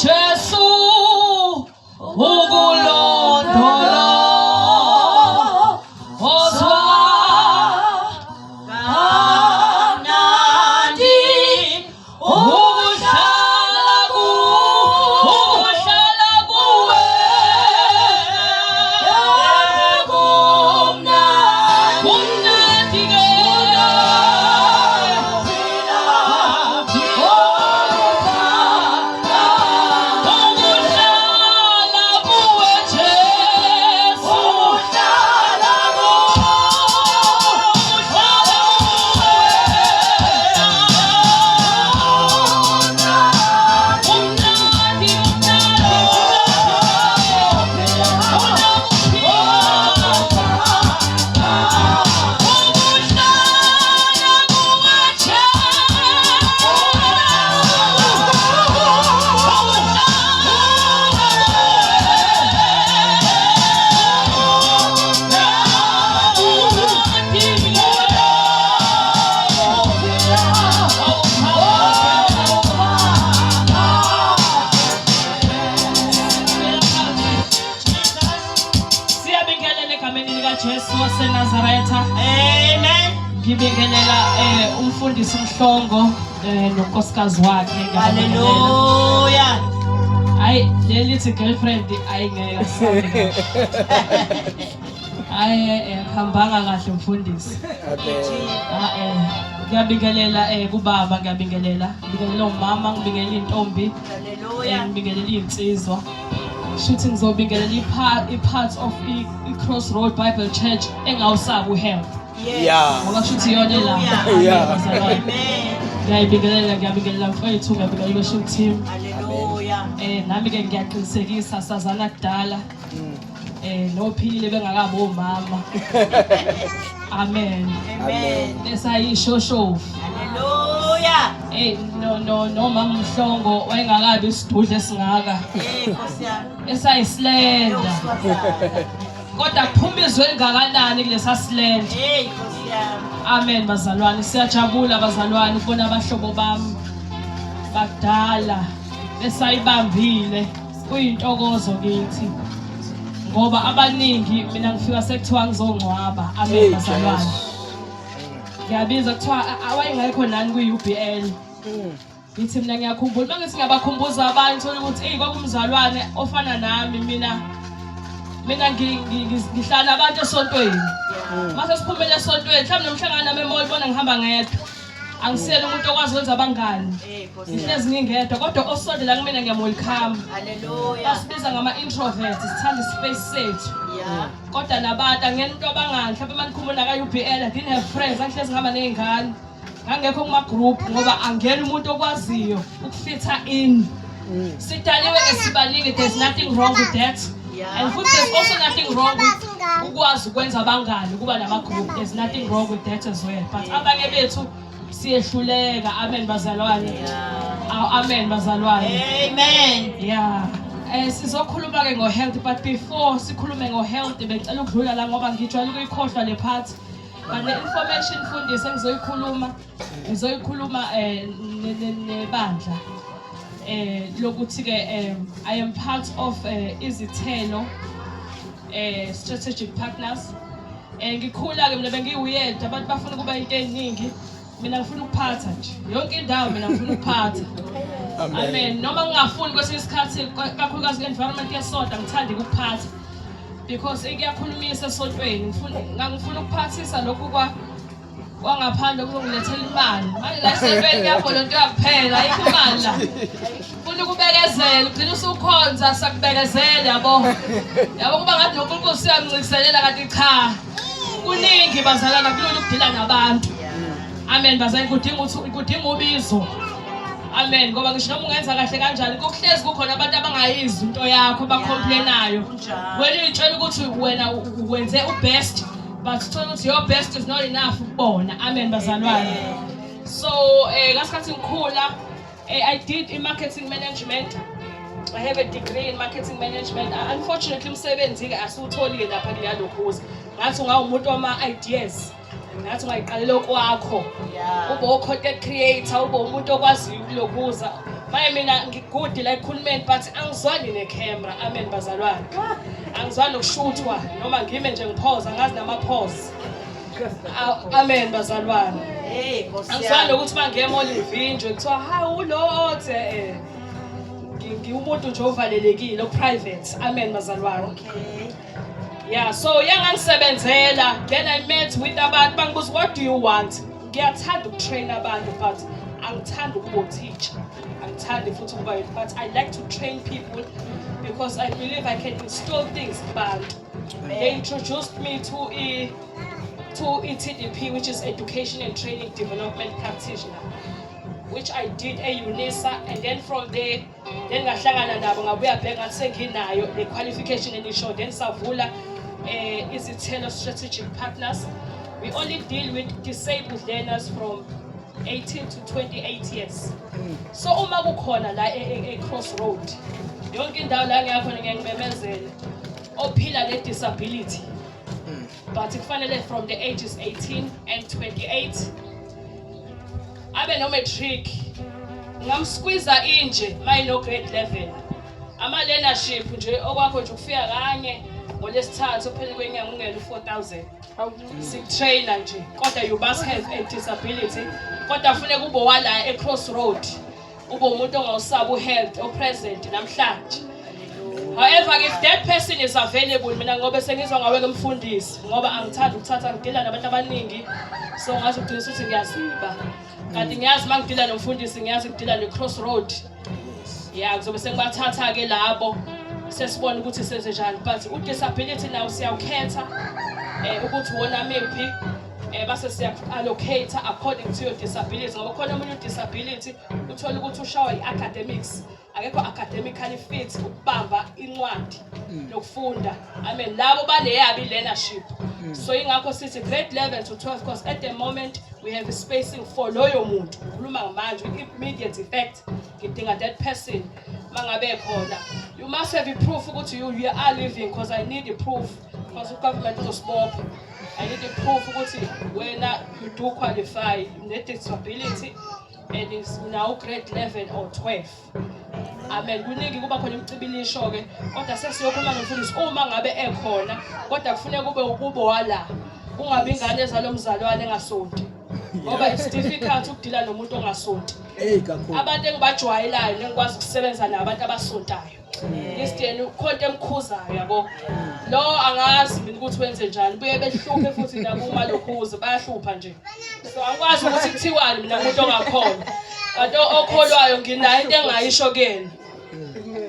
Jesu ukulondola ozwa kamnandi ukuhlala kuwe kumnandi ke Jesu waseNazaretha. Amen. Ngibingelela umfundisi uMhlongo nonkosikazi wakhe. Hallelujah. Hayi lelithi girlfriend ayingeke sabe. Hayi hambanga kahle umfundisi. Ngiyabingelela kubaba, ngiyabingelela umama, ngibingelela intombi. Hallelujah. Ngibingelela insizwa. Shuthi ngizobingelela i-part of i-Crossroad Bible Church engawusabi uhelp. Yeah. Ngoba shuthi yona la. Amen. Ngiyabingelela mfowethu, ngiyabingelela i-worship team. Hallelujah. Nami ke ngiyaqinisekisa sazana kudala. Nophile bengakabi omama. Amen. Amen. Esayishosho. Hallelujah. No mama Mhlongo wayengakabi isidudle esingaka. Nkosi yami. Esayislenda. Kodwa kuphuma izwe elingakanani kulesa slend. Nkosi yami. Amen bazalwane, siyajabula bazalwane ukubona abahlobo bami bakudala besayibambile. Kuyintokozo kithi. Ngoba abaningi mina ngifika sekuthiwa ngizongcwaba. Amen bazalwane. Ngiyabiza kuthiwa awayengekho nani ku-UBL. Ngithi mina ngiyakhumbula bangithi ngiyabakhumbuza abantu ukuthi kwakumzalwane ofana nami mina ngihlala abantu esontweni. Mase siphumele esontweni mhlawumbe nomhlangano nami emall bona ngihamba ngedwa. Angisele umuntu okwazi ukwenza abangani. Ihlezi ngingedwa kodwa osondela kumina ngiyamwelcome. Hallelujah. Basibiza ngama-introverts, sithanda ispace sethu. Kodwa nabantu angento abangani mhlawumbe manikhumula ka-UBL I didn't have friends, angihlezi ngihamba ney'ngane. Ngangekho kuma-group ngoba angena umuntu okwaziyo ukufitha in. Sidaliwe ke sibaningi, there's nothing wrong with that. And futhi there's also nothing wrong with ukwazi ukwenza abangani, ukuba nama-group. There's nothing wrong with that as well. But abanye bethu siyehluleka. Amen bazalwane. Amen bazalwane. Amen. Yeah. Sizokhuluma ke ngo-health, but before sikhulume ngo-health bengicela ukudlula la ngoba ngijwayele ukuyikhohlwa le part. But the information mfundisi ngizoyikhuluma nebandla. Lokuthi ke I am part of izithelo strategic partners. Ngikhula ke mina bengiwuyedwa, abantu bafuna ukuba into eziningi. Mina ngifuna ukuphatha nje. Yonke indawo mina ngifuna ukuphatha. Amen. Noma ngingafuni kwesinye isikhathi kakhulukazi environment yesonto ngithanda ukuphatha. Because iyakhulumisa esontweni. Ngifuna ukuphathisa lokhu kwangaphandle kuzongilethela imali. Manje la esontweni ngiyavolontiya kuphela, ayikho imali la. Ufuna ukubekezela, ugcina usukhonza sakubekezela yabo. Yabo kuba ngathi uNkulunkulu siyamncikiselela kanti cha. Kuningi bazalana kulolu ukudila nabantu. Amen bazalwane, kudinga ubizo. Amen ngoba ngisho noma ungenza kahle kanjani kuhlezi kukhona abantu abangayizwa into yakho abacomplainayo. Wena uyitshela ukuthi wena wenze ubest but uthola ukuthi your best is not enough ukubona. Amen bazalwane. So ngasikhathi ngikhula I did in marketing management. I have a degree in marketing management. Unfortunately umsebenzi ke asiwutholile lapha kulokhuza. Ngathi ungawumuntu wama ideas. Ngathi ungayiqalela okwakho. Ube content creator, ube umuntu okwazi ukulokuza. Maye mina ngigudi la ekhulumeni but angizwani necamera. Amen bazalwane. Angizwani nokushuthwa noma ngime nje ngiphoza ngazi nama-pause. Amen bazalwane. Hey, Nkosi Angizwani yami. ukuthi mangema olivinjwe kuthiwa hayi ulo othe ngiwumuntu nje ovalelekile o-private. Amen bazalwane. Okay. Yeah, so yangangisebenzela. Then I met with abantu bangibuza what do you want? Ngiyathanda ukutrain abantu but angithandi ukuba teacher. Angithandi futhi ukuba but I like to train people because I believe I can install things kubantu. They introduced me to ETDP, which is Education and Training Development Practitioner, which I did at UNISA, and then from there then ngahlangana nabo ngabuya bheka ngathi senginayo le qualification enisho then savula izithelo strategic partners. We only deal with disabled learners from 18 to 28 years. So uma kukhona la crossroad yonke indawo la ngiyakhona ngiyangimemezela ophila le disability but kufanele from the ages 18 and 28 abe no matric ngamsqueeza inje mayino grade 11 ama learnership nje okwakho nje ukufika kanye ngolesithathu phela kwenyanga ungena u4000 sikutrainer nje kodwa you must have a disability kodwa kufanele kube wala crossroad ube umuntu ongawusaba uhealth opresent namhlanje. However, if that person is available, mina ngobe sengizwa ngawe kumfundisi ngoba angithanda ukuthatha ngidila nabantu abaningi so ngathi ugcina ukuthi ngiyaziba. Kanti ngiyazi mangidila nomfundisi ngiyazi ngidila ne-crossroad. Yeah, kuzobe sengibathatha ke labo sesibona ukuthi senze njani but u-disability nawo siyawukhetha ukuthi wona mephi base siya-allocate according to your disability ngoba khona omunye u-disability uthola ukuthi ushawa i-academics akekho academically fit ukubamba incwadi nokufunda. Amen labo baneyabi learnership so ingakho sithi grade 11 to 12 because at the moment we have a spacing for loyo muntu ukhuluma ngamanje immediate effect ngidinga that person mangabe khona you must have a proof ukuthi you are living because I need a proof because the government uzosibopha. I need a proof ukuthi wena you do qualify ne-disability and is now grade 11 or 12. Amen kuningi kuba khona imicibilisho ke kodwa sesiyokhuluma nomfundisi uma ngabe ekhona kodwa kufanele kube ukubo wala ungabe ingane ezalomzalwane engasonti ngoba it's difficult ukudila nomuntu ongasonti. Abantu engibajwayelayo ngikwazi ukusebenza nabantu abasontayo Christian ukhonto emkhuzayo yabo lo angazi mina ukuthi wenze njani buye behluphe futhi labo uma lokhuza bayahlupha nje so angikwazi ukuthi kuthiwani mina umuntu ongakhona kanti okholwayo nginayo into engayisho kuyena.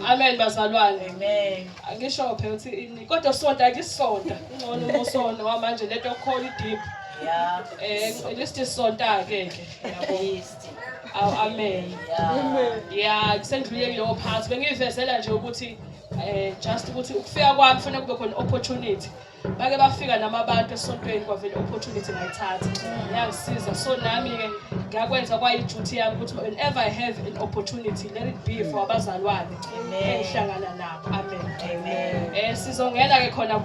Amen bazalwane. Amen. Angisho phela ukuthi kodwa sonta akisonta ngcono umosona wamanje lento okhola ideep. Yeah. List sonta ke yabo. Amen. Yeah, kusendlulile lo phansi bengivezela nje ukuthi just ukuthi ukufika kwami kufanele kube khona opportunity. Bake bafika namabantu esontweni kwavela opportunity ngayithatha. Ngiyangisiza so nami ke ngiyakwenza kwa i-duty yami ukuthi whenever I have an opportunity let it be for abazalwane engihlangana nabo. Amen. Sizongena ke khona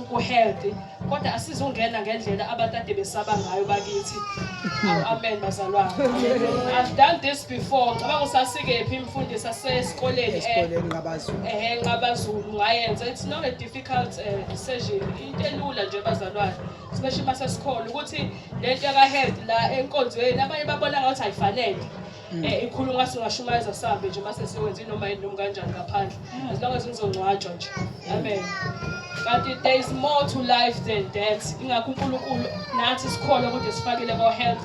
ku health kodwa asizongena ngendlela abantu ade besaba ngayo bakithi. Amen bazalwane. I've done this before. Ngicabanga usasike phi imfundisi asesikoleni Ngabazulu ngayenza. It's not a difficult session. Into elula nje bazalwane. Especially masesikole ukuthi lento ka health la enkonzweni abanye babona ngathi ayifanele. Ikhuluma singashumayeza sambe nje mase siwenza noma yini kanjani ngaphandle. As long as ngizongcwatshwa nje. Amen. Kanti there is more to life than that. Ingakho uNkulunkulu nathi sikhona ukuthi sifakile ko health.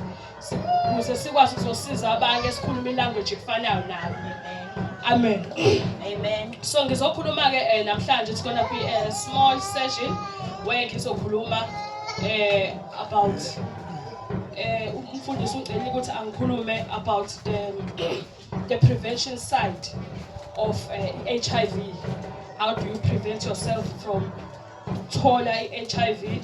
Ukuze sikwazi ukuzosiza abanye esikhuluma ilanguage efanayo nayo. Amen. Amen. So ngizokhuluma ke namhlanje it's going to be a small session where ngizokhuluma about umfundisi ucela ukuthi angikhulume about the prevention side of HIV. How do you prevent yourself from thola HIV?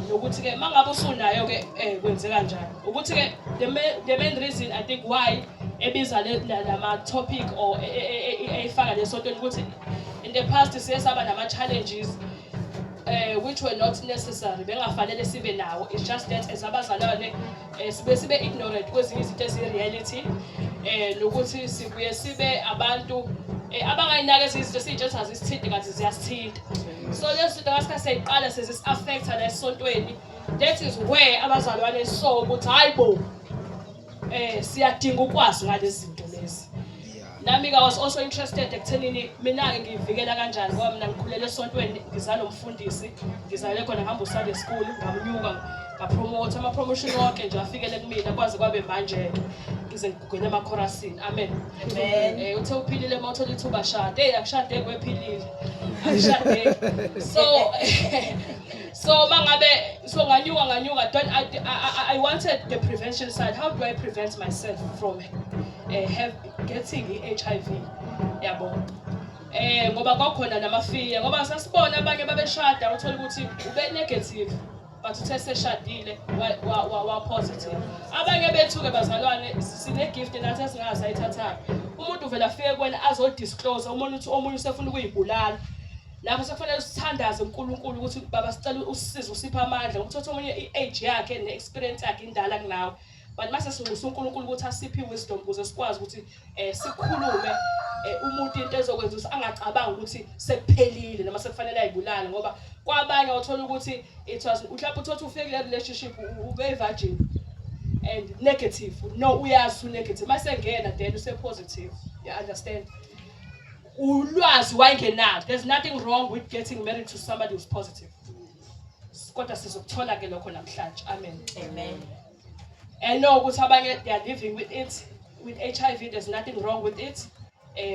Nokuthi ke mangabe usunayo ke kwenzeka kanjani ukuthi ke the main reason I think why ebiza lama topic or efaka lesonto ukuthi in the past siyasaba nama challenges which were not necessary bengafanele sibe nawo. It's just that as abazalwane sibe ignorant kwezinye izinto ezi reality nokuthi sibuye sibe abantu abangayinakezi izinto siy'tshetha zisithinte kanti ziyasithinta. So lezi zinto ngasikhathi siyayiqala sezisi-affecta la esontweni. That is where abazalwane so ukuthi hayi bo siyadinga ukwazi ngalezi zinto lezi. Nami I was also interested ekuthenini mina ngivikela kanjani ngoba mina ngikhulele esontweni ngizalo umfundisi ngizalele khona ngihamba uSunday school ngamnyuka ngapromote ama-promotion wonke nje afikele kumina kwaze kwabe manje ngize ngigwele emakhorasini. Amen. Amen. Uthe uphilile uma uthola ithuba shade akushade kwephilile akushade. So mangabe so nganyuka don't I wanted the prevention side. How do I prevent myself from getting HIV? Yabo. Ngoba kwakhona namafiya ngoba sasibona abanye babeshada uthola ukuthi ube negative but uthe seshadile wa positive. Abanye bethu ke bazalwane sine gift nathi esingazayithatha. Umuntu uvela afike kwena azo disclose umuntu omunye usefuna ukuyibulala. Lapho sekufanele sithandaze uNkulunkulu ukuthi baba sicela usize usipha amandla ngokuthatha omunye i-age yakhe ne-experience yakhe indala kunawe. But mase sinxusa uNkulunkulu ukuthi asiphe wisdom ukuze sikwazi ukuthi sikhulume umuntu into ezokwenza ukuthi angacabanga ukuthi sekuphelile noma sekufanele ayibulale ngoba kwabanye uthola ukuthi it was mhlawumbe uthola ufike kule relationship ube virgin and negative no uyazi negative mase ngena then use positive. You understand? Ulwazi wayengenalo. There's nothing wrong with getting married to somebody who's positive. Kodwa sizokuthola ke lokho namhlanje. Amen. Amen. And no ukuthi abanye they are living with it with HIV. There's nothing wrong with it.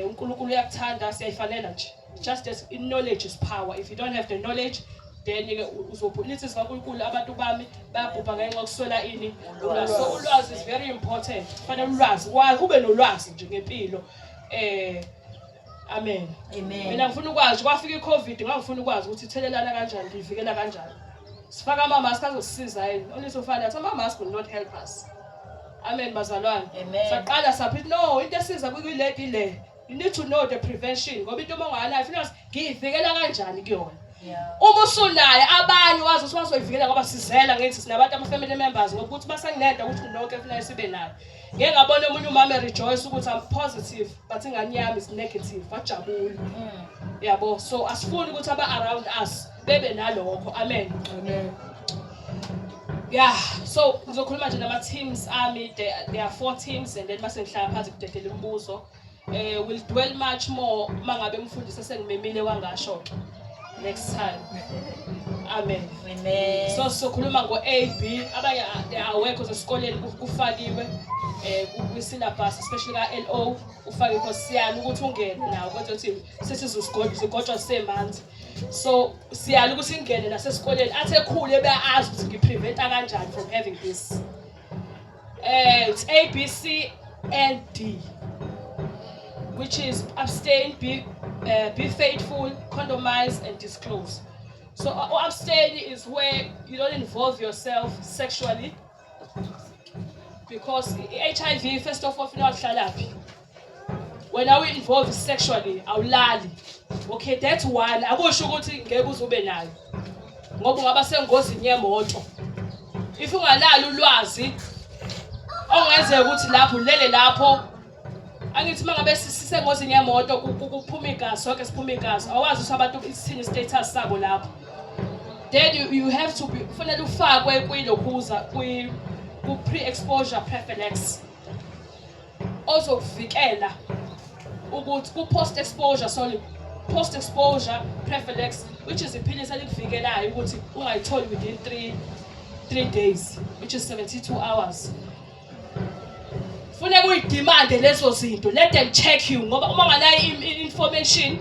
uNkulunkulu uyakuthanda siyayifanela nje. Just as in knowledge is power. If you don't have the knowledge then uzobhulisa sikaNkulunkulu abantu bami bayabhubha ngenxa yokuswela ini ulwazi. So ulwazi is very important. Kufanele ulwazi ube nolwazi nje ngempilo. Amen. Amen. Mina ngifuna ukwazi kwafika iCovid ngangifuna ukwazi ukuthi ithelelana kanjani livikela kanjani. Sifaka ama-mask azosisiza yini. Only so far that ama-mask will not help us. Amen bazalwane. Amen. Saqala saphithi no into esiza kuyiledi le. You need to know the prevention ngoba into manganayo ufuna ngiyivikela kanjani kuyona. Yeah. Uma usunaye abanye wazi ukuthi bazoyivikela ngoba sizela ngithi sinabantu ama-family members ngokuthi basengineda ukuthi nonke kufanele sibe nayo. Ngeke ngabona umunye umama rejoice ukuthi I'm positive but ingane yami is negative wajabula. Yabo so asifuni ukuthi aba around us bebe nalokho. Amen. Amen. Yeah, so ngizokhuluma nje nama teams ami there are 4 teams and then mase ngihlala phansi kudedela imibuzo. We'll dwell much more mangabe umfundisi sengimemile wangasho next time. Amen. Amen. So sokhuluma ngo-AB abanye they are awekho esikoleni kufakiwe kwi-syllabus especially ka-LO ufake ikhosiyana ukuthi ungene nawo kodwa uthi sesizigojwa semanzi. So siyala ukuthi ingene nasesikoleni athe ekhule beyazi ukuthi ngipreventa kanjani from having this. It's A, B, C and D, which is abstain, be faithful, condomize and disclose. So abstain is where you don't involve yourself sexually because HIV first of all funa ukuhlalapi. When are we involved sexually awulali. Okay, that's one. Akusho ukuthi ngeke uzobe nayo. Ngoba ungaba sengozini yemoto. If ungalali ulwazi ongenzeka ukuthi lapho ulele lapho angithi mangabe sisengozini yemoto kuphuma igazi sonke siphuma igazi awazi ukuthi abantu isithini status sabo lapho. Then you have to be kufanele ufakwe kwilokhuza ku pre-exposure prophylaxis. Also kuvikela ukuthi ku post-exposure prophylaxis which is iphilisi elikuvikelayo ukuthi ungayitholi within 3 days which is 72 hours. Funeka uyidimande lezo zinto, let them check you ngoba uma nganayo information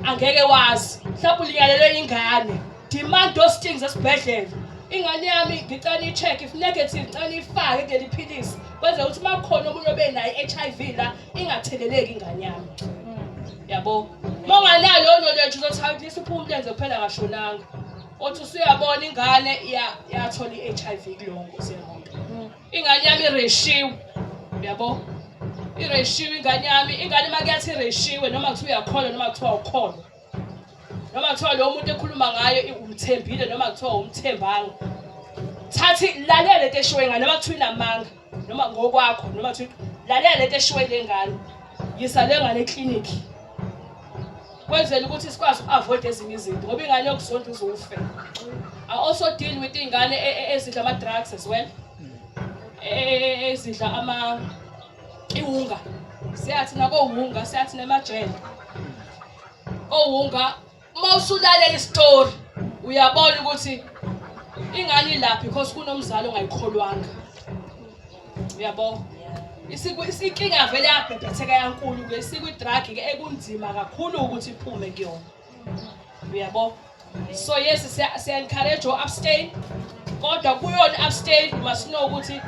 angeke wazi. Mhlawumbe ulinyalelwe ingane, demand those things esibhedlela. Ingane yami ngicela i-check if negative ngicela ifake kuleli philisi kwenza ukuthi makhona umuntu obenayo i-HIV la ingatheleleki ingane yami. Yabo. Monganayo knowledge uzothi awuthi uphumlenze kuphela kashonanga. Othi usuyabona ingane yathola i-HIV kulongo semonto. Ingane yami ireshiwe. Yabo. Ireshiwe ingane yami, ingane makuyathi ireshiwe noma kuthiwa uyakholwa noma kuthiwa awukholwa. Noma kuthiwa lo muntu ekhuluma ngayo umthembile noma kuthiwa umthembanga. Thathi lalele into eshiwe ngane noma kuthiwa inamanga noma ngokwakho noma kuthiwa lalela lento eshiwe ile ngane yisa le ngane eclinic kwenzela ukuthi sikwazi uku-avoid ezinye izinto ngoba ingane yokuzonda uzofe. I also deal with ingane ezidla ama-drugs as well, ezidla ihunga, siyathi nakohunga, siyathi nemajele ohunga. Uma usulalela istory uyabona ukuthi ingane ilaphi because kunomzali ongayikholwanga. Uyabona isinkinga vele yabhebhetheka yankulu ke sikwi-drug ke ekunzima kakhulu ukuthi iphume kuyona. Uyabo? So yes, siya-encourage u-abstain, kodwa kuyona abstain you must know ukuthi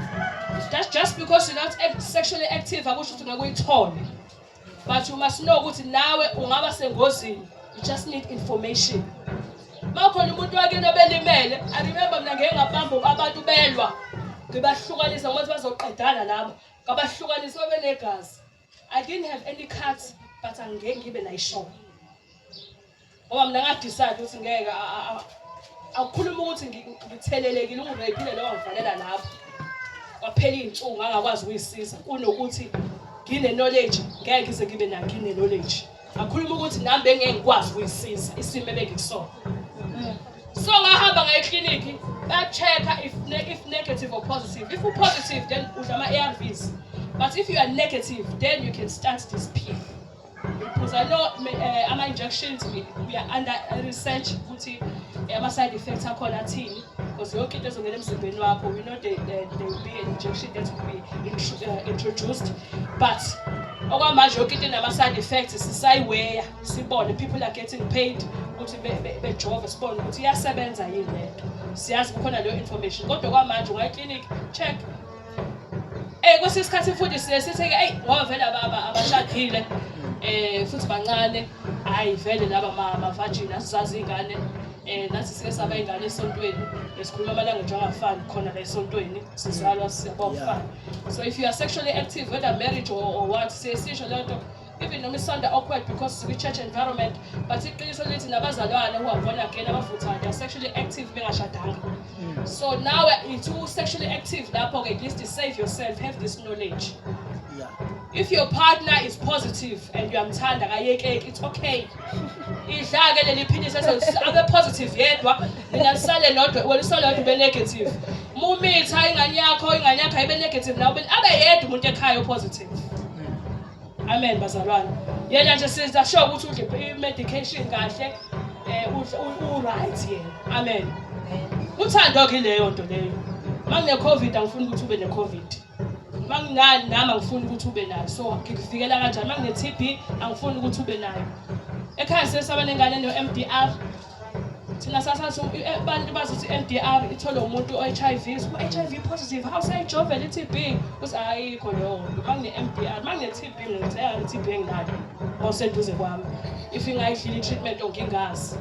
that's just because you're not sexually active akusho ukuthi ngakuyithole, but you must know ukuthi nawe ungaba sengozini. You just need information. Makhona umuntu wakini obelimele, I remember mina ngeke ngabamba abantu belwa ngibahlukanisa ngoba bazoqedana labo ngabahlukanisa benegazi. I didn't have any cuts but angeke ngibe nayishow ngoba mina ngadecide ukuthi ngeke akukhuluma ukuthi ngithelelekile ungirepile lo ngivalela lapho kwaphela inhlungu angakwazi ukuyisiza kunokuthi ngine knowledge ngeke ngize ngibe nayo ngine knowledge. Akhuluma ukuthi nami bengeke ngikwazi ukuyisiza isimo ebengikusona. So ngahamba ngaye clinic ba-check if negative or positive. If you're positive then udla ama-ARVs, but if you are negative then you can start this pill. Because I know ama-injections we are under research ukuthi ama-side effects akhona athini, because yonke into ezongena emzimbeni wakho we know there will be an injection that will be introduced, but okwamanje yonke into nama-side effects sisayiweya sibone people are getting paid ukuthi bejova sibone ukuthi iyasebenza yini lento, siyazi kukhona leyo information. Kodwa kwamanje ungaya clinic check kwesinye isikhathi futhi sithi-ke ngoba vele abashadile futhi bancane, hayi vele laba ma-virgin asizazi iy'ngane nathi sike saba iy'ngane esontweni esikhuluma amalanga angafani khona la esontweni sizalwa siyabofana. So if you are sexually active whether marriage or what, sisho lento even noma isonda awkward because we church environment, but iqiniso lithi nabazalwane who are born again abavuthayo they are sexually active bengashadanga. So now if you sexually active lapho at least save yourself, have this knowledge. Yeah. If your partner is positive and uyamthanda akayekeki, it's okay. Idlake leli philisi abe positive yedwa mina lisale lodwa wena usale lodwa ube negative. Mumitha ingane yakho ibe negative nawe abe yedwa umuntu ekhaya positive. Amen bazalwane. Yena nje siza show ukuthi udle i-medication kahle right yena. Amen. Uthando ke leyo nto leyo. Mangine COVID angifuni ukuthi ube ne-COVID. Manginani nami angifuni ukuthi ube nayo. So ngikuvikela kanjani? Mangine TB angifuni ukuthi ube nayo. Ekhaya sesaba nengane no-MDR. Thina sasathi abantu bazi ukuthi MDR ithola umuntu o-HIV, u-HIV positive, how sayijove le-TB? Uthi ayikho leyo nto. Mangine-MDR, mangine-TB ngitheka le-TB enginayo oseduze kwami. If ingayidlili i-treatment ongingazi.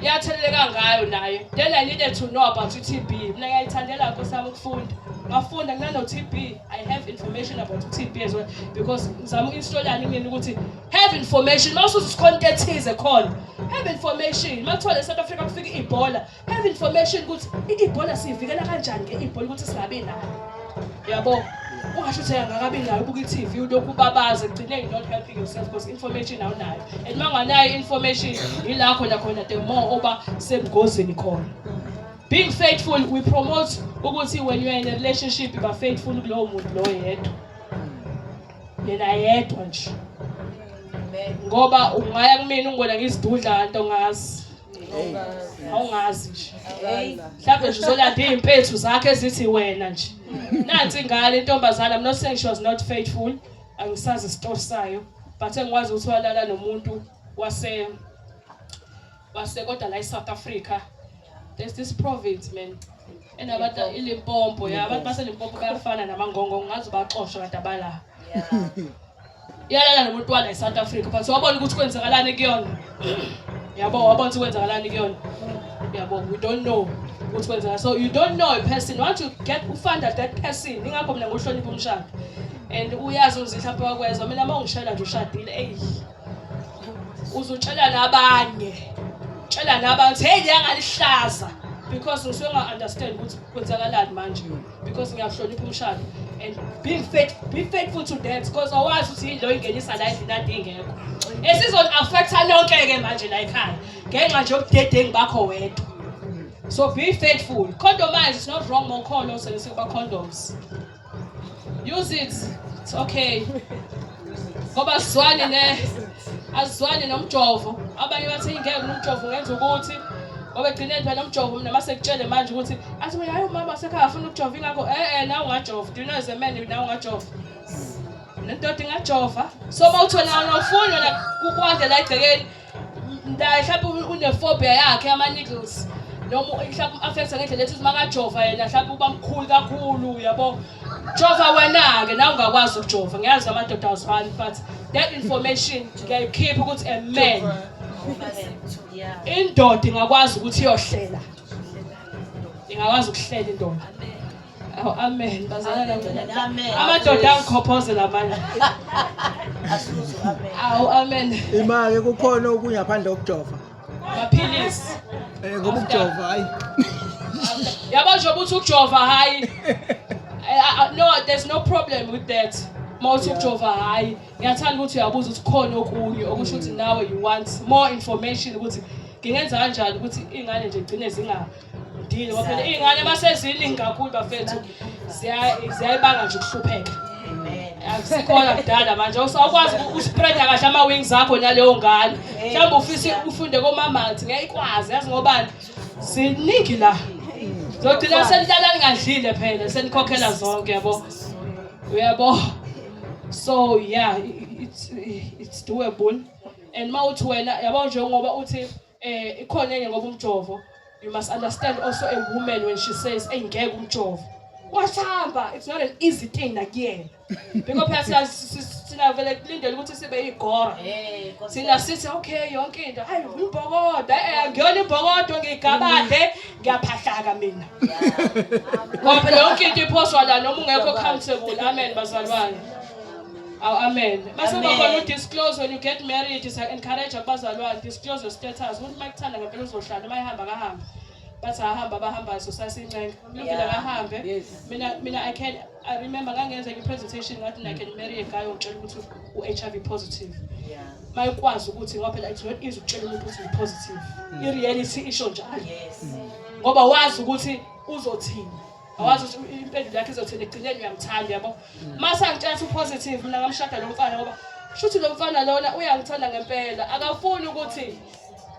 Iyatheleleka ngayo nayo. Then I needed to know about TB. Mina ngiyayithandela nkosami ukufunda. Ngafunda ngino-TB. I have information about TB as well because ngizama uku-installani ngini ukuthi have information. Mawusuthi isikonto ethize khona. Have information. Makuthiwa eSouth Africa kufika i-Ebola. Have information ukuthi i-Ebola siyivikela kanjani nge-Ebola ukuthi singabi nayo. Yabo. Ungasho ukuthi angakabi nayo ubuka i-TV ulokhu ubabaza egcine not helping yourself because information awunayo. And manganayo information ila khona the more oba sebungozini khona. Being faithful, we promote ukuthi when you are in a relationship you are faithful kulowo muntu lo yedwa. Yena yedwa nje. Ngoba ungaya kumina ungibona ngizidudla into ngazi. Awungazi nje. Mhlawumbe nje uzolanda impethu zakhe ezithi wena nje. Nansi ingane intombazana, I'm not saying she was not faithful. Angisazi isitori sayo, but engikwazi ukuthi walala nomuntu wase kodwa la eSouth Africa. There's this province man. Enabantu iLimpopo, ya abantu baseLimpopo bayafana namangongo ngazi baxoshwa kade abala. Yalala nomuntu wala eSouth Africa, but wabona ukuthi kwenzakalani kuyona. Yabo wabona ukuthi kwenzakalani kuyona. Yabo we don't know ukuthi kwenzakalani. So you don't know a person, once you find out that person, ingakho mina ngohlonipha umshado. And uyazi uzi mhlawumbe wakwezwa mina mangishela nje ushadile uzutshela nabanye. Tshela nabantu hey ngiyangalihlaza because ngisuke nga understand ukuthi kwenzakalani manje because ngiyahlonipha umshado. and be faithful to that because awazi ukuthi into ingenisa la endinadi ingekho esizon-affecta nonke-ke manje la ekhaya ngenxa nje yobudedengu bakho wedwa. So be faithful. Condomize, it's not wrong mokolo selesikuba condoms. Use it. It's okay. Ngoba azizwani nomjovo. Abanye bathi ingeke nomjovo ngenza ukuthi ngoba egcineni phela nomjovo mina mase kutshele manje ukuthi athi mina hayi mama sekhaya afuna ukujova ingakho na ungajova. Do you know as a man na ungajova? Nendoda ingajova. So mawuthola nofuna na kukwande la egcekeni mhlawumbe unephobia yakhe ama needles. Noma mhlawumbe affecta ngendlela ethi makajova yena mhlawumbe uba mkhulu kakhulu yabo. Jova wena ke na ungakwazi ukujova. Ngiyazi amadoda azifani but that information ngiyayikeep ukuthi a man indoda ingakwazi ukuthi iyohlela. Ingakwazi ukuhlela indoda. Oh amen. Bazalana Amen. amadoda angikhophozela manje. Asizwe amen. Awu amen. Ima-ke kukhona okunye ngaphandle kokujova. Maphilisi. Ngoba ukujova hayi. Yabo nje ubuthi ukujova hayi. No, there's no problem with that. Mawuthi ukujova hayi. Ngiyathanda ukuthi uyabuza ukuthi khona okunye okusho ukuthi nawe you want more information ukuthi ngingenza kanjani ukuthi ingane nje igcine zingadili ngoba phela ingane maseziningi kakhulu bafethu ziyayibanga nje ukuhlupheka. Amen. Akusikhona kudala manje usakwazi uspreada kahle ama wings akho naleyo ngane. Mhlawumbe ufisa ufunde koMamathi ngiyayikwazi yazi ngobani siningi la. Zogcina senilala ningadlile phela senikhokhela zonke yabo. Uyabo. So yeah, it's doable. And mawuthi wena yabo nje ngoba uthi ikhona enye ngoba umjovo. You must understand also a woman when she says engeke umjovo. Wasihamba, it's not an easy thing again. Because phela sina vele kulindele ukuthi sibe igora. Sina sithi okay yonke into hayi umbhokodo ngiyona imbhokodo ngigabade ngiyaphahlaka mina. Ngoba phela yonke into iphoswa la noma ungekho comfortable. Amen bazalwane. Amen. Mase ngakho disclose when you get married is encourage abazalwane disclose your status. Ukuthi makuthanda ngempela uzohlala mayihamba kahamba. Bathi ahamba bahamba so sasincenga. Ngivela kahambe. Mina I remember ngangenza presentation ngathi I can marry a guy ongitshela ukuthi u-HIV positive. Yeah. Mayikwazi ukuthi ngoba phela it's not easy ukutshela umuntu ukuthi u-positive. I-reality isho njalo. Yes. Ngoba wazi ukuthi uzothini. Awazi ukuthi impendulo yakhe izothini egcineni uyamthanda yabo. Mase angitshela ukuthi u-positive mina ngamshada lo mfana ngoba shuthi lo mfana lona uyangithanda ngempela akafuni ukuthi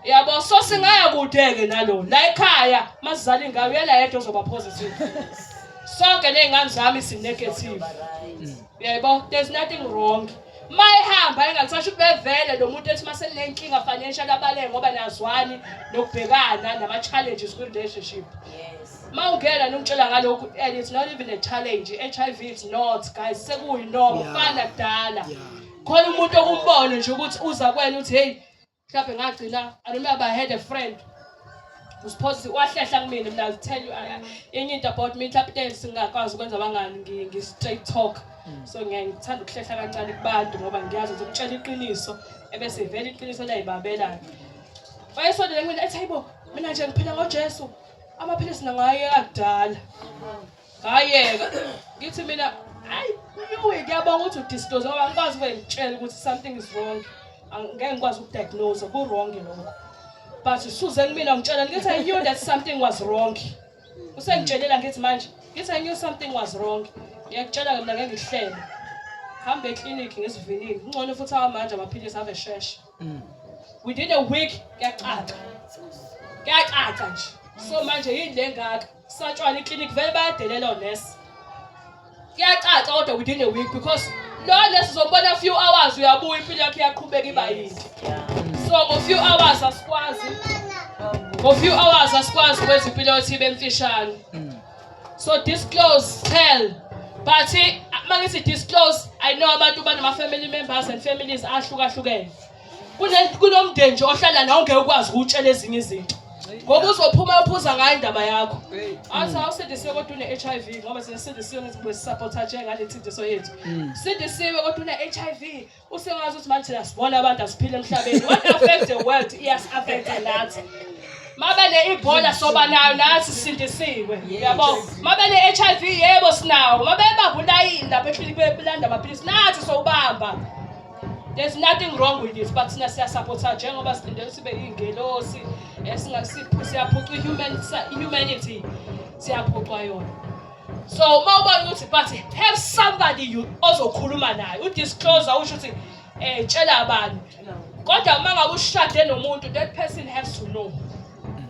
yabo so singaya kudeke nalo la ekhaya masizala ingane uyela yedwa ozoba positive. Sonke nezingane zami si negative. Yebo there's nothing wrong. Mayihamba engakusasho ukubevele lo muntu ethi mase nenkinga financial abale ngoba nazwani nokubhekana nama challenges ku relationship. Yes. Mawungena nokutshela ngalokhu and it's not even a challenge. HIV is not guys sekuyinoma fana kudala. Khona umuntu okumbona nje ukuthi uza kwena uthi hey mhlawumbe ngagcina I remember I had a friend who's positive wahlehla kumina mina I'll tell you enye into about me mhlawumbe singakwazi ukwenza abangani ngi straight talk. So ngiyangithanda ukuhlehla kancane kubantu ngoba ngiyazi ukuthi ukutshela iqiniso ebese vele iqiniso layibabelana. Wayesondele kumina ethi hayibo mina nje ngiphila ngoJesu amaphilisi nangayeka kudala. Ngayeka ngithi mina hayi ngiyabonga ukuthi udisclose ngoba ngikwazi ukungitshela ukuthi something is wrong. Angeke ngikwazi ukudiagnose ku wrong lokho. But usuze kumina ngitshela ngithi I knew that something was wrong. Usengitshelela ngithi manje ngithi I knew something was wrong. Ngiyakutshela ke mina ngeke ngihlele. Hamba eclinic ngesivinini. Ngcono futhi manje amaphilisi ave sheshe. Within a week kuyacaca. Kuyacaca nje. So manje yini lengaka? Satshwana eclinic vele bayadelela nurse. Kuyacaca kodwa within a week because lo nurse uzobona a few hours uyabuya impilo yakhe iyaqhubeka iba yini. So ngo few hours asikwazi. Ngo few hours asikwazi ukwenza impilo yathi ibe mfishane. So disclose tell. But mangithi disclose I know abantu banama family members and families ahlukahlukene. Kunomndeni nje ohlala nawe ongeke ukwazi ukutshela ezinye izinto. Ngoba uzophuma uphuza ngayo indaba yakho. Athi awusedisiwe kodwa une-HIV ngoba sinesindisiwe ngithi support nje ngaletinto yethu. Sindisiwe kodwa une-HIV usengazi ukuthi manje thina sibona abantu asiphila emhlabeni. What affects the world yes affect that. Mabe ne-Ebola soba nayo nathi sisindisiwe. Yabo. Mabe ne-HIV yebo sinawo. Mabe babulayini lapha belanda amaphilisi nathi sobamba. There's nothing wrong with this, but sina siyasupporta njengoba silindele sibe ingelosi siyaphuca humanity siyaphuca yona. So mawubona ukuthi but have somebody you ozokhuluma naye udisclose usho ukuthi tshela abantu. Kodwa uma ngabe ushade nomuntu that person has to know.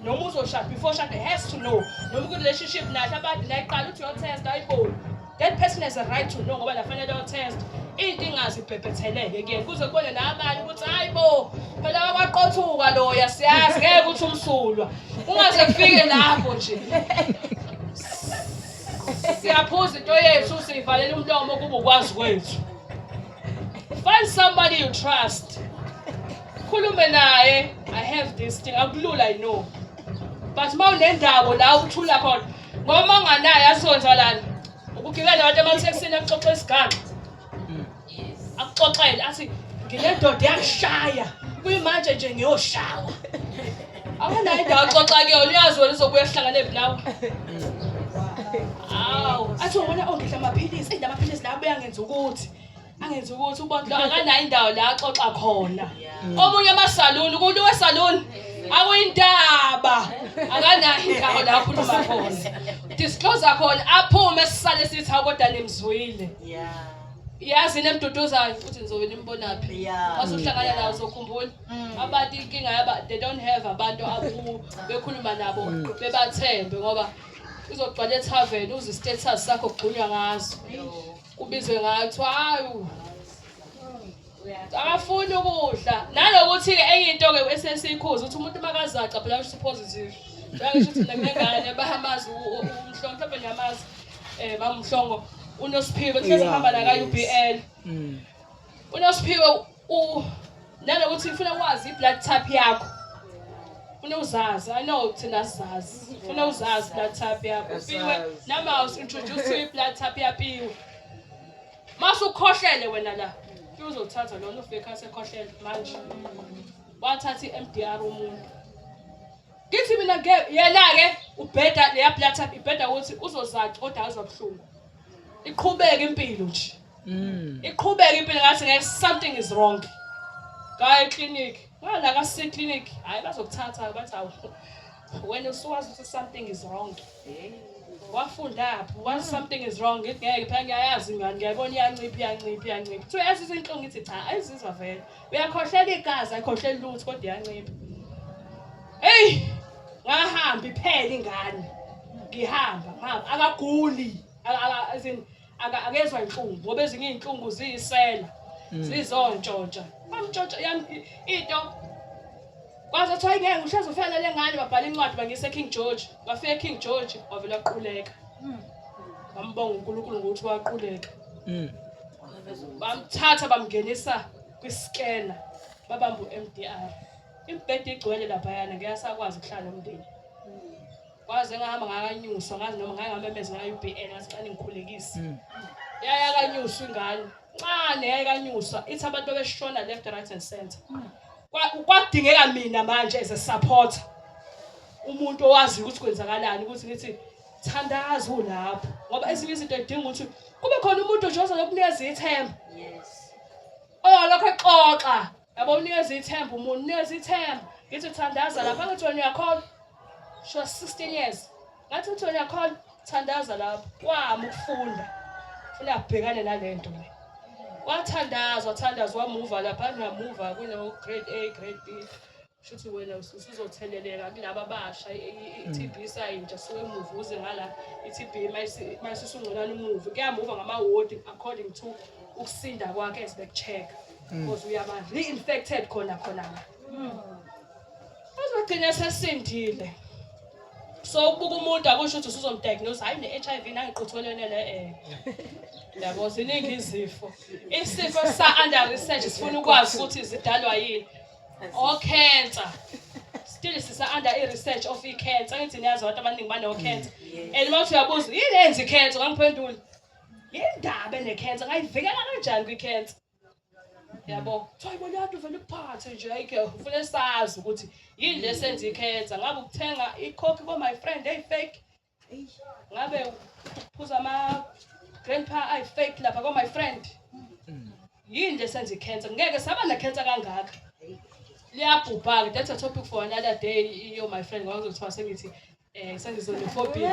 Noma uzoshada before shade has to know. Noma ku relationship nathi abantu nayiqala uthi yo test ayiboni. That person has a right to know ngoba lafanele yo test. Into ingazibhebhetheleke ke kuze kubone nabanye ukuthi hayibo phela wakwaqothuka lo yasiyazi ngeke uthi umsulwa. Ungaze kufike lapho nje. Siyaphuza into yethu siyivalela umlomo kuba ukwazi kwethu. Find somebody you trust. Khulume naye, I have this thing. Akulula I know. But mawunendawo la uthula khona. Ngoba nganaye asonza lana. Ukugibela abantu emathekisini axoxa isigaxa. Akuxoxele athi ngilendoda yashaya. Kuyimanje nje ngiyoshawa. Awunayo indawo axoxa ke uyazi wena uzobuya ehlangane nawe. Awu, athi ubona ngidla amaphilisi, amaphilisi la abuya ngenza ukuthi. Angenza ukuthi ubona akanayo indawo la axoxa khona. Omunye amasaluni, umuntu wesaluni akuyindaba. Akanayo indawo la akhuluma khona. Disclose khona aphume sisale sithi akodwa nemzwile. Yazi nemduduzayo ukuthi nizobe nimbonaphi. Masuhlangana nawo uzokhumbula. Abantu inkinga yaba they don't have abantu bekhuluma nabo bebathembe ngoba uzogcwala ethaveni uze status sakho kugqunywa ngazo. Kubizwe ngathi hayi akafuni ukudla nalokuthi ke enye into ke esesikhuza ukuthi umuntu makazaca phela usho positive ngisho ukuthi ngengane bahamazi umhlongo mhlawumbe nyamazi bamhlongo uNosiphiwe hleze hamba la ka UBL uNosiphiwe nalokuthi ufuna ukwazi iblood type yakho ufuna uzazi I know thina sizazi ufuna uzazi blood type yakho uPhiwe nama usintroduce to iblood type yaPhiwe masukhohlele wena la uzothatha lona ufika sekhohlele manje wathatha iMDR umuntu ngithi mina yena ke ubheda leya blood type ibheda ukuthi uzozaca kodwa azobhlungu iqhubeke impilo nje iqhubeke impilo ngathi ngeke something is wrong guy clinic wala ka sick clinic hayi bazokuthatha bathi awu wena usuwazi ukuthi something is wrong wafunda apho when something is wrong ngithi ngeke phela ngiyayazi ngani ngiyabona iyancipha so yazi inhlungu ngithi cha ayizizwa vele uyakhohlela igazi ayikhohlela lutho kodwa iyancipha hey ngahamba iphela ingane ngihamba akaguli akezwa inhlungu ngoba ezinye inhlungu ziyisela zizontshontsha bamntshontsha yami into kwaze kuthiwa ngeke uhleze ufela lengane babhala incwadi bangise King George bafike King George wavela quleka bambonga uNkulunkulu ngokuthi waquleka bamthatha bamngenisa kwiscanner babamba uMDR imbhedi igcwele lapha yana ngiyasakwazi ukuhlala nomndeni kwaze ngahamba ngakanyuswa ngazi noma ngayamemeza ngayo UBN ngathi xa ningikhulekisa yakanyuswa ingane ncane yakanyuswa ithi abantu beshona left right and center kwadingeka mina manje as a supporter umuntu owazi ukuthi kwenzakalani ukuthi ngithi thandaza ulapho ngoba ezinye izinto edinga ukuthi kube khona umuntu nje ozokunikeza ithemba lokho exoxa yabo unikeza ithemba umuntu unikeza ithemba ngithi thandaza lapha ngathi wena uyakhona sho 16 years ngathi uthi wena uyakhona thandaza lapho wami ukufunda ufuna kubhekane nalento le wathandazwa wamuva lapha ngamuva kuno grade A grade B shuthi wena usuzotheleleka kulabo abasha iTB sayinja suke emuvuze ngala iTB mayisisungulana umuvu kuyamuva ngama-ward according to ukusinda kwakhe as back check because uyaba reinfected khona uzogcina sesindile so ubuka umuntu akusho ukuthi usuzomdiagnose hayi ne-HIV nangiquthelene le yabo ziningi izifo isifo sa-under research sifuna ukwazi ukuthi zidalwa yini cancer still sisa-under i-research of i-cancer ngithi niyazi abantu abaningi bane-cancer and uma uthi uyabuza yini enza i-cancer ngangiphendula yindaba ene-cancer ngayivikela kanjani kwi-cancer yabo kuthiwa ibona yathi uvele uphathe nje ayike ufune sazi ukuthi yini lesenza ikhetha ngabe ukuthenga ikhokhi kwa my friend fake ngabe uphuza ama grandpa fake lapha kwa my friend yini lesenza ikhetha ngeke saba nekhetha kangaka liyabhubha. That's a topic for another day. Yo my friend ngoba uzothiwa sengithi sengizonophobic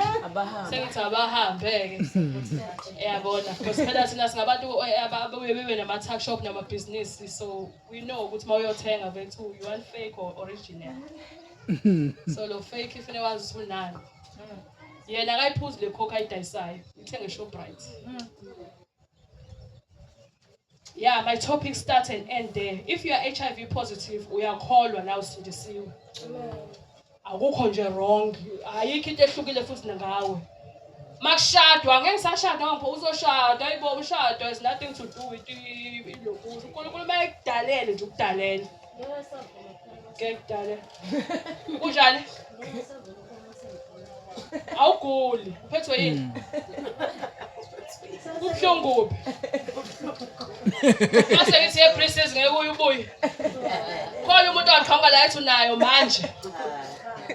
sengithi abahambe ke yabona because phela thina singabantu ababe nama tuck shop nama business, so we know ukuthi mawuyothenga bethu you want fake or original. So lo fake ifune wazi unani yena akayiphuzi le coke ayidayisayo ithenge Shoprite. Yeah, my topic starts and end there. If you are HIV positive, uyakholwa la usindisiwe. Akukho nje wrong. Ayikho into ehlukile futhi ngawe. Makushadwa ngeke sashada ngapho uzoshada ayibo umshado has nothing to do with lokhu. uNkulunkulu bayekudalele nje ukudalela. Ngekudale. Kunjani? Awuguli, uphethwe yini? Kubuhlungu. Mase ngithi yeprincess ngeke uyibuye. Khona umuntu aqhanga la ethi unayo manje.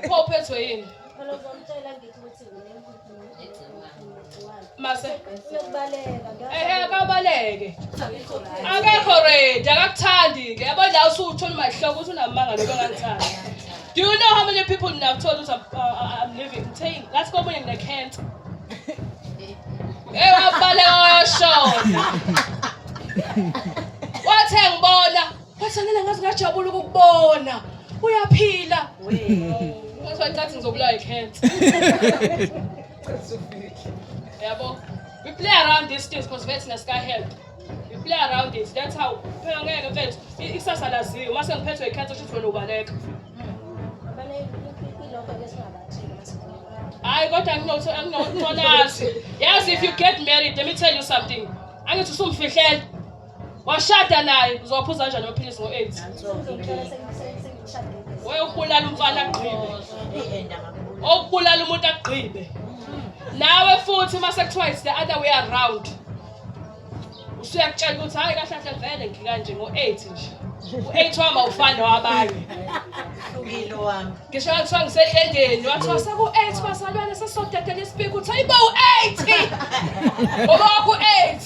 Pho uphethwe yini? Phela uzomtshela ngithi ukuthi Mase uyokubaleka akabaleke. Akekho ready, akakuthandi ke. Yabo la usuthola mahloko uthi unamanga lokho ngangithanda. Do you know how many people I've told us I'm living saying let's go in the Kent. Ewabaleka shona. Wathi ngibona, wathi ngena ngathi ngajabula ukukubona. Uyaphila. Wathi wathi ngizobulawa iKent. Yabo. We play around these things because vets na sky help. We play around it. That's how. Phela ngeke mfethu ikusasa laziwe. Mase ngiphethwe iKent usho wena ubaleka. I got anginonazi. Yes, if you get married, let me tell you something. Angithi usumfihlele. Washada naye uzophuza kanjani amaphilisi ngo-AIDS? Wayobulala umfana aqhibe. Obulala umuntu aqhibe. Nawe futhi mase kuthiwa it's the other way around. Usuyakutshela ukuthi hayi kahle kahle vele ngikanje ngo-8 nje. U-8 wama ufana wabanye. Hlukile wami. Ngisho kuthiwa ngiselendeni wathiwa seku-8 basalwane sesodedela isipiki uthi hayibo u-8. Ngoba ku-8.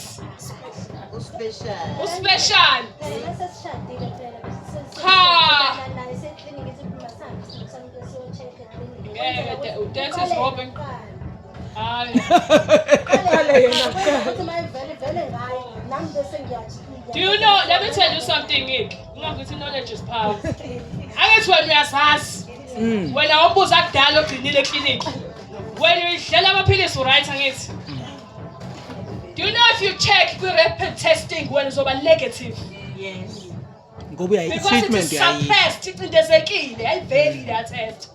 Uspecial. Uspecial. sesishadile phela Ha. naye seklinikhi esiphuma sangi Yeah, that is Robin. Hayi. ukuthi mayivele vele ngaye nami bese ngiyathi Do you know, let me tell you something, Nick. Ungakuthi knowledge is power. Angithi wena uyasazi. Wena wambuza kudala ogcinile clinic. Wena uyidlela amaphilisi right angithi. Do you know if you check rapid testing when uzoba negative? Yes. Ngoba Because it is treatment yayi. suppressed, icindezekile, ayiveli that test.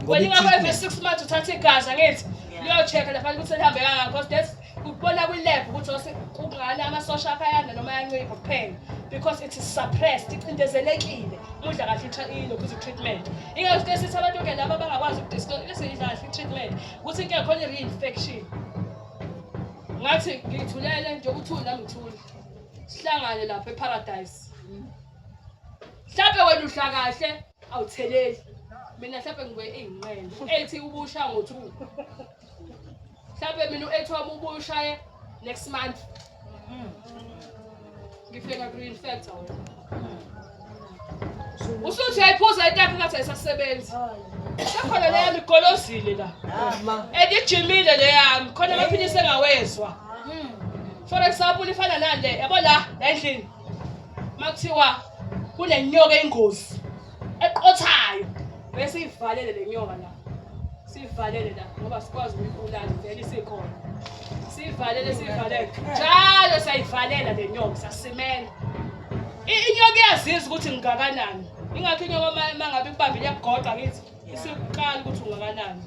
When every 6 months uthatha igazi angithi uyo-check lapha ukuthi lihambe kangaka because that's ukubona kwi-lab ukuthi kungani amasosha akho ayanda noma ayancipha kuphela because it is suppressed, icindezelekile udla kahle ilokhu treatment. Ingakho sithi abantu-ke laba abangakwazi ukudisclose idla kahle i-treatment ukuthi inke khona i-reinfection. Ngathi ngithulele nje ukuthi nami ngithule sihlangane lapha eparadise. Mhlawumbe wena udla kahle awutheleli. Mina mhlawumbe ngibe ingqele. Ethi ubusha ngo2. Mhlawumbe mina u8 wami ubushaye next month. Ngifika ku-infecta wena. Usuthi ayiphuza itakhi ngathi ayisasebenzi. Sekhona le yami igolozile la. Edijimile le yami khona amaphilisi engawezwa. For example ifana nale yabo la endlini. Makuthiwa kunenyoka engozi eqothayo bese ivalele lenyoka la. Sivalele la ngoba sikwazi ukubulala vele isikhona. Sivalele njalo sayivalela lenyoka sasimela. Inyoka iyaziza ukuthi ngingakanani. Ingakho inyoka mangabe ikubambile yagoqa ngithi isiqala ukuthi ungakanani.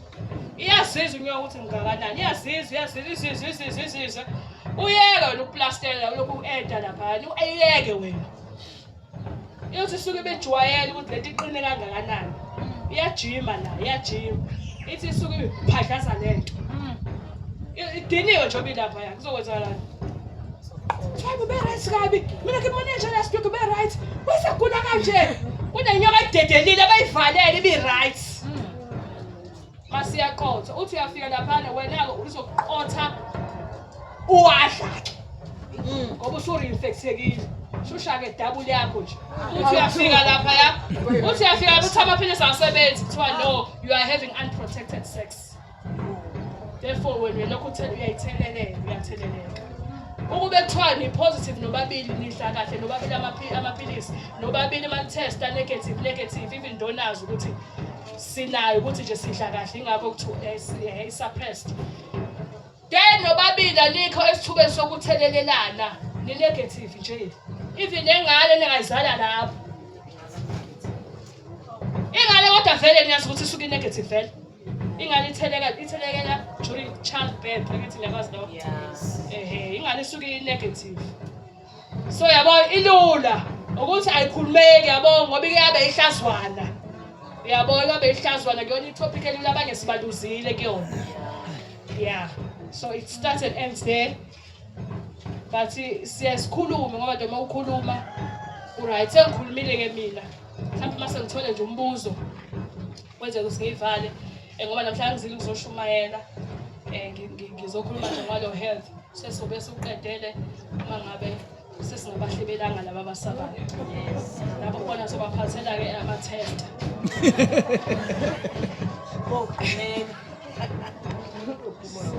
Iyaziza inyoka ukuthi ngingakanani. Iyaziza. Uyeke wena uplastela lokhu eda lapha. Uyeke wena. Iyothi suke bejwayele ukuthi lento iqine kangakanani. Iyajima la, iyajima. Ithi suke iphadlaza lento. Idiniwe nje obilapha yakhe. Kuzokwenzakalani? Kuthiwa ube right kabi. Mina ngibonenje last week ube right. Wesagula kanje. Kunenyoka ededelile abayivalele ibe right. Masiyaqotha. Uthi uyafika lapha wena uzoqotha uwadla ke. Ngoba usureinfectekile. Shusha ke double yakho nje. Uthi uyafika lapha ya. Uthi uyafika ukuthi amaphilisi asebenzi kuthiwa no, you are having unprotected sex. Therefore when lokhu uyayitheleleka. Ukube kuthiwa ni positive nobabili nidla kahle nobabili amaphilisi nobabili ama test negative even donors ukuthi sinayo ukuthi nje sidla kahle ingakho kuthiwa suppressed. Then nobabili alikho esithubeni sokuthelelelana ni negative nje. Even engane ningayizala lapho. Ingane kodwa vele niyazi ukuthi isuka negative vele. Ingane ithelekela during childbirth ukuthi ngiyakwazi lo. Ingane isuka negative. So yabo ilula ukuthi ayikhulumeki yabo ngoba iyabe ihlazwana. Yabo iyabe ihlazwana kuyona itopic elula abanye sibaluzile kuyona. Yeah. So it starts and ends there. But siyasikhuluma ngoba noma ukhuluma right sengikhulumile ke mina. Mhlawumbe mase ngithole nje umbuzo wenze ukuthi ngivale ngoba namhlanje ngizile ngizoshumayela ngizokhuluma nje ngalo health sesobe siqedele uma ngabe sesingabahlebelanga laba abasabayo. Lapho khona sobaphathela ke ama test.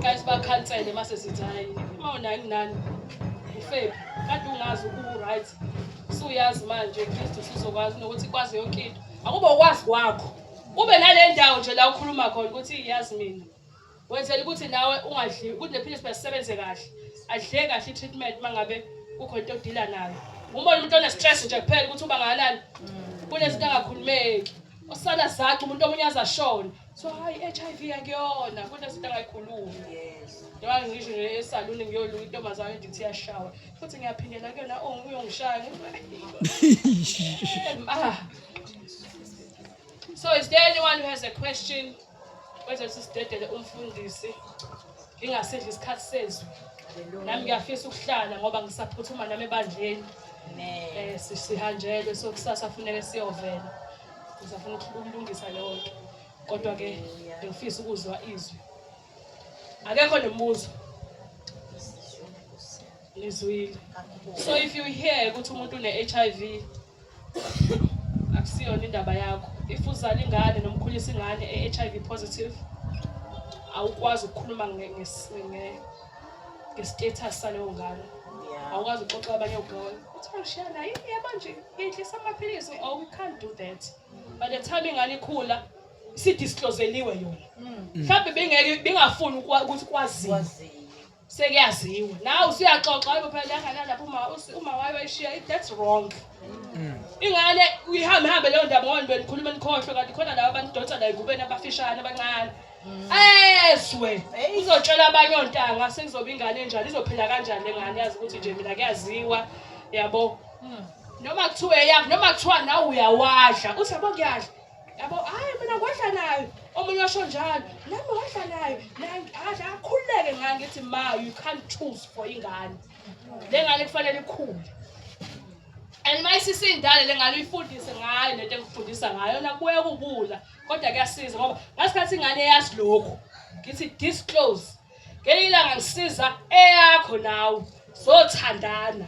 Guys bakhansele mase sithi hayi uma unani ufebe kade ungazi right suyazi manje Kristu sizokwazi nokuthi kwazi yonke into akube ukwazi kwakho ube nale ndawo nje la ukhuluma khona ukuthi iyazi mina wenzela ukuthi nawe ungadli ukuthi nephilisi basebenze kahle adle kahle treatment mangabe ukho into odila nayo umbona umuntu one stress nje kuphela ukuthi uba nganani kunezinto angakhulumeki osala zathi umuntu omunye azashona so hayi HIV akuyona kunezinto angayikhulumi. Njengoba ngisho esaluni ngiyoluka intombazane ndithi iyashawa futhi ngiyaphindela kuyona uyongishaya. So is there anyone who has a question? Whether sisidedele umfundisi ngingasedla isikhathi sezwe. Nami ngiyafisa ukuhlala ngoba ngisaphuthuma nami ebandleni. Sihanjelwe so kusasa kufanele siyovela. Ngizafuna ukulungisa lonke. Kodwa ke ngifisa ukuzwa izwi. Akekho nembuzo. Nizwile. So if you hear ukuthi umuntu une-HIV akusiyona indaba yakho. If uzala ingane nomkhulisa ingane e-HIV positive awukwazi ukukhuluma nge-status saleyo ngane. Awukwazi ukuxoxa abanye ogqoka. Uthi shana yebo nje ngidlisa amaphilisi. Oh, we can't do that. By the time ingane ikhula sidiscloseliwe yona. Mhlawumbe bengafuni ukuthi kwaziwe. Sekuyaziwa. Nawe usiyaxoxa hayi phela yakhala lapho uma wayishiya that's wrong. Ingane uyihambe leyo ndaba ngoba nikhuluma nikhohlwe kanti khona laba abantu dotsa la igubeni abafishane abancane. Eswe uzotshela abanye ontanga sekuzoba ingane enjani izophila kanjani lengane yazi ukuthi nje mina kuyaziwa yabo. Noma kuthiwe yakho noma kuthiwa nawe uyawadla uthi yabo kuyadla. Yabo hayi mina ngodla nayo omunye washo njalo nami ngodla nayo adla akhuleke ngani ngithi ma you can't choose for ingane. Lengane kufanele ikhule. And mayisisi indala lengane uyifundise ngayo lento engifundisa ngayo nakubuye kubula kodwa kuyasiza ngoba ngasikhathi ingane yazi lokho ngithi disclose ngelilanga ngisiza eyakho nawe sothandana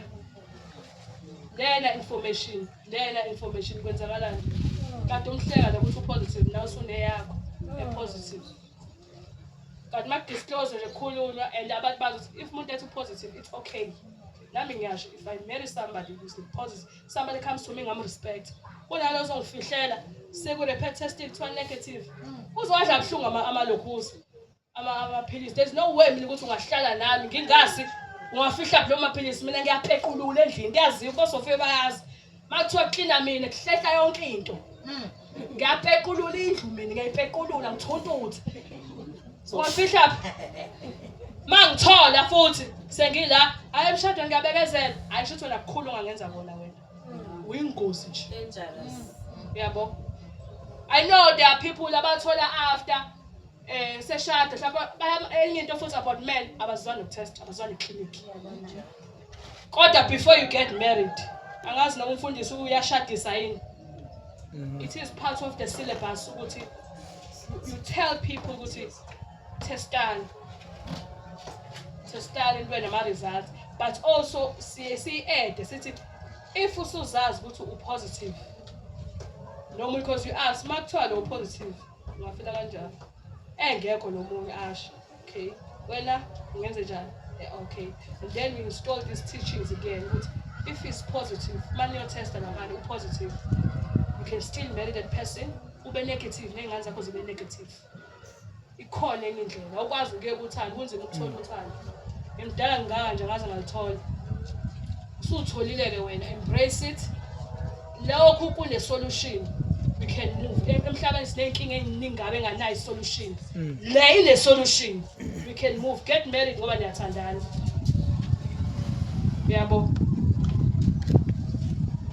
lena information kwenzakalani kanti umhleka lokuthi upositive nawe usuneyakho epositive kanti mak disclose nje khulunywa and abantu bazi if umuntu ethi positive it's okay. Nami ngiyasho if I marry somebody who's positive somebody comes to me ngam respect kunalo ozongifihlela seku-repeat testing kuthiwa negative uzowadla buhlungu amalokhuza amaphilisi. There's no way mina ukuthi ungahlala nami ngingazi ungafihla lo maphilisi mina ngiyaphequlula endlini ngiyaziyo bosofike bayazi makuthiwa cleana mina kuhlehla yonke into ngiyaphequlula indlu mina ngiyiphequlula ngithuntuthi ungafihla mangithola futhi sengila hayi emshadweni ngiyabekezela ayisho ukuthi wena kukhulu ungangenza bona wena uyingozi nje Dangerous. yabo. I know there are people abathola after seshada mhlawumbe enye into futhi about men abazizwa no test abazizwa ne clinic Kodwa before you get married, angazi noma umfundisi uyashadisa yini. It is part of the syllabus ukuthi you tell people ukuthi testani into nama results, but also add sithi if usuzazi ukuthi upositive noma because you ask makuthiwa lo positive ungafika kanjani engekho lo munye asho okay wena ungenze njani okay, and then we install these teachings again ukuthi if it's positive manje yo testa nabani positive, you can still marry that person ube negative nengane zakho zibe negative. Ikhona enye indlela ukwazi ukuye kuthanda kunzima ukuthola uthando. Ngimdala nganje ngaze ngalithola. Usutholile ke wena, embrace it. Lokho kune solution. We can move. Emhlabeni sinenkinga eziningi ngabe nganayo solution. Le ine solution. We can move. Get married ngoba niyathandana. Yabo.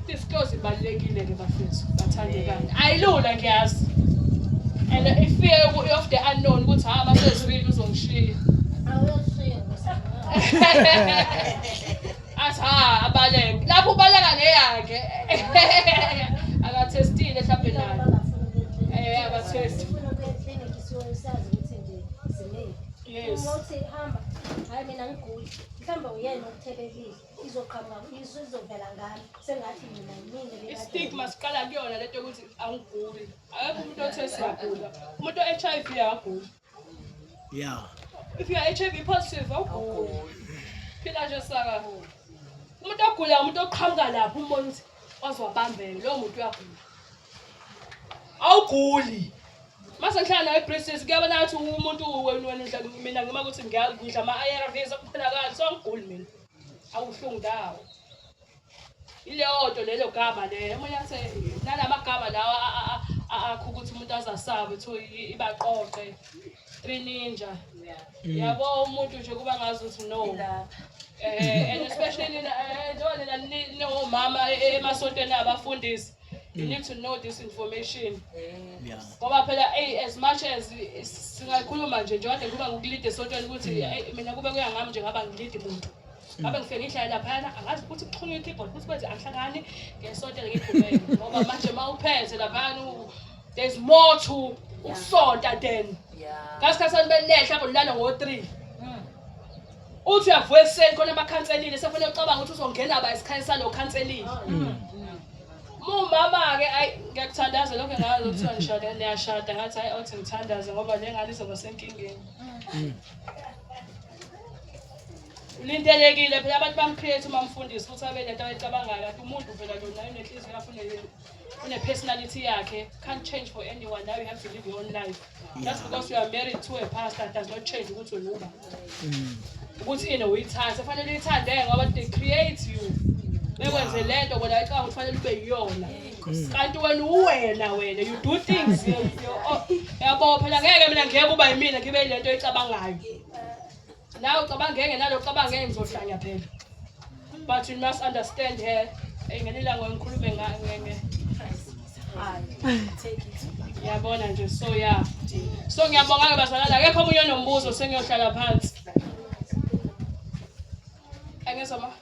Disclose ibalekile ke bafethu. Bathandekana. Ayilula ngiyazi. And if fear of the unknown ukuthi mase sibili uzongishiya. Awuyoshiya Athi abaleke. Lapho ubaleka neyakhe. Akathestile mhlawumbe naye. Abathesti. ufuna ukuya eklinikhi siyosazi ukuthi nje zilele. Yes. Uthi hamba, hayi mina ngiguli. Mhlawumbe uyena okuthelelile. Izovela ngami. Sengathi mina Istigma siqala kuyona lento ukuthi angiguli. Akekho umuntu othe siyagula. Umuntu o-HIV uyagula. Yeah. If you are HIV positive, awuguli. Phila nje saka. Umuntu ogula umuntu oqhamuka lapho umbona ukuthi wazwabambeke lo muntu uyagula. Awuguli. Mase ngihlala nawe braces kuyabona ukuthi umuntu wena mina ngima ukuthi ngidla ama-ARVs akuphelakala so angiguli mina. Awuhlungu ndawo. Ileyonto lelo gama le omunye athi nalamagama lawa akho ukuthi umuntu azasabe ukuthi ibaqoqe 3 ninja. Yabo umuntu nje kuba ngazi ukuthi no. And especially no mama emasontweni abafundisi. You need to know this information. Yeah. Ngoba phela as much as singakhuluma nje kade kuba ngokulide esontweni ukuthi mina kube kuya ngami nje ngaba ngilide umuntu. Ngabe ngifike ngihlala lapha angazi ukuthi kuxhunywe ikeyboard ukuthi kwenze angihlangani ngesonto ngigqibele ngoba manje mawuphethe lapha there's more to ukusonta then. Ngasikhathini benehla kulala ngo3. Uthi uyavuka ekseni khona abakhanselile sefanele ucabanga ukuthi uzongena ba isikhathi lo khanselile. Mama ke ngiyakuthandaza lokho ngazo kuthiwa ngishada niyashada ngathi hayi othi ngithandaza ngoba le ngane izoba senkingeni. Ulindelekile phela abantu bamcreate uma mfundisi futhi abe lento ayicabangayo kanti umuntu vela lona unenhliziyo afuna une personality yakhe, can't change for anyone. Now you have to live your own life. Just because you are married to a pastor does not change ukuthi unuba. Ukuthi uyithanda kufanele uyithande ngoba they create you. Bekwenze lento kodwa icaba kufanele ube yiyona. Kanti wena you do things yabo phela ngeke mina ngeke kuba yimina ngibe lento ecabangayo. Now ucabangenge nalo cabangenge ngizohlanya phela. But you must understand here engenila ngikhulume ngeke. take it. Yabona nje so yeah. So ngiyabonga bazalana akekho omunye onombuzo sengiyohlala phansi. Angezoma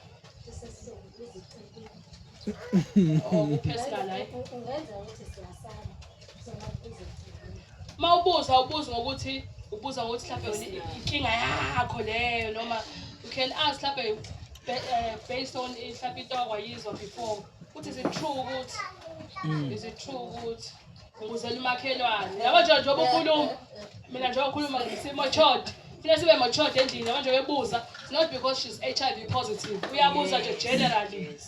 personal hayi. Ungenza ukuthi siyasala. Mawubuza ubuza ngokuthi ubuza ukuthi mhlawumbe inkinga yakho leyo noma you can ask mhlawumbe based on mhlawumbe into okwayizwa before. Ukuthi is it true ukuthi is it true ukuthi ngibuzela umakhelwane. Yabo nje obukhuluma mina nje okhuluma ngisimo chod. Funa sibe machod endini manje uyebuza not because she's HIV positive. Uyabuza nje generally.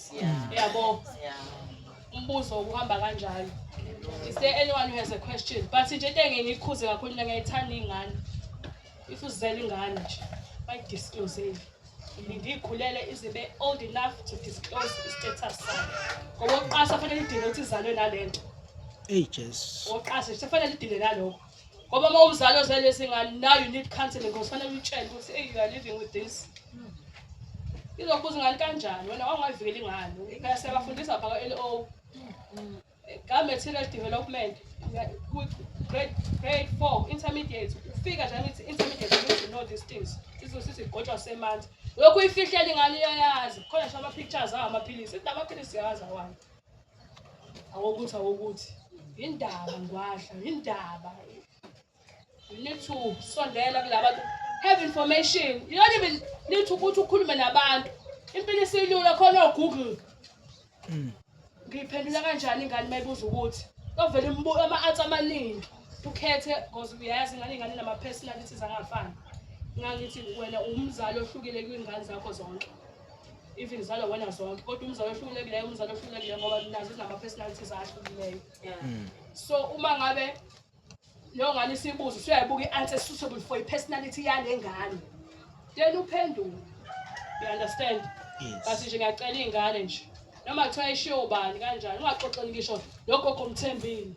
Yabo. Umbuzo ukuhamba kanjalo. Is there anyone who has a question? But nje into engikhuze kakhulu mina ngiyayithanda ingane. If uzela ingane nje bayidisclose. Ngikhulele izibe old enough to disclose status sayo. Ngoba uqasa fanele idinge ukuthi izalwe nalento. Ages. Uqasa kufanele idinge nalokho. Ngoba mawuzalo zele singane now you need counseling because fanele utshele ukuthi hey you are living with this. Izokubuza ngani kanjani wena wangavikela ingane. Ikhaya sebafundisa phaka LO. Material development grade 4 intermediate ukufika nje ngithi intermediate you know these things sizosithi igotshwa semandla lokhu uyifihlela ingane iyayazi khona nje ama-pictures amaphilisi ithi amaphilisi yazi awani awokuthi indaba ngwadla indaba you need to sondela kula bantu have information you don't even need to ukuthi ukhulume nabantu impilo isilula khona oGoogle ngiphendula kanjani ingane mayibuza ukuthi ovela ama-arts amaningi ukhethe because uyazi ingane nama-personalities angafani ngangithi wena umzali ohlukile kwingane zakho zonke even zalo wena zonke kodwa umzali ohlukileyo ngoba nazo zinama-personalities ahlukileyo so uma ngabe leyo ngane isibuzo usuyayibuka i-answer suitable for i-personality yale ngane then uphendule you understand basi nje ngiyacela iy'ngane nje noma kuthiwa ishiwo bani kanjani ungaxoxeli ngisho logogo umthembile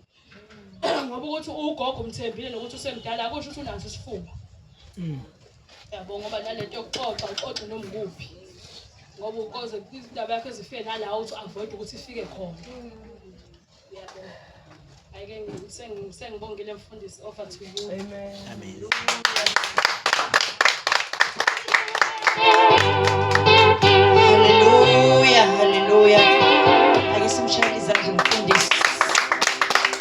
ngoba ukuthi ugogo umthembile nokuthi usemdala akusho ukuthi unaso isifuba yabo ngoba nalento yokuxoxa nomnguphi ngoba ukoze izindaba yakho ezifike nalawo uthi avoid ukuthi ifike khona yabo ayike sengibongile mfundisi over to you Amen.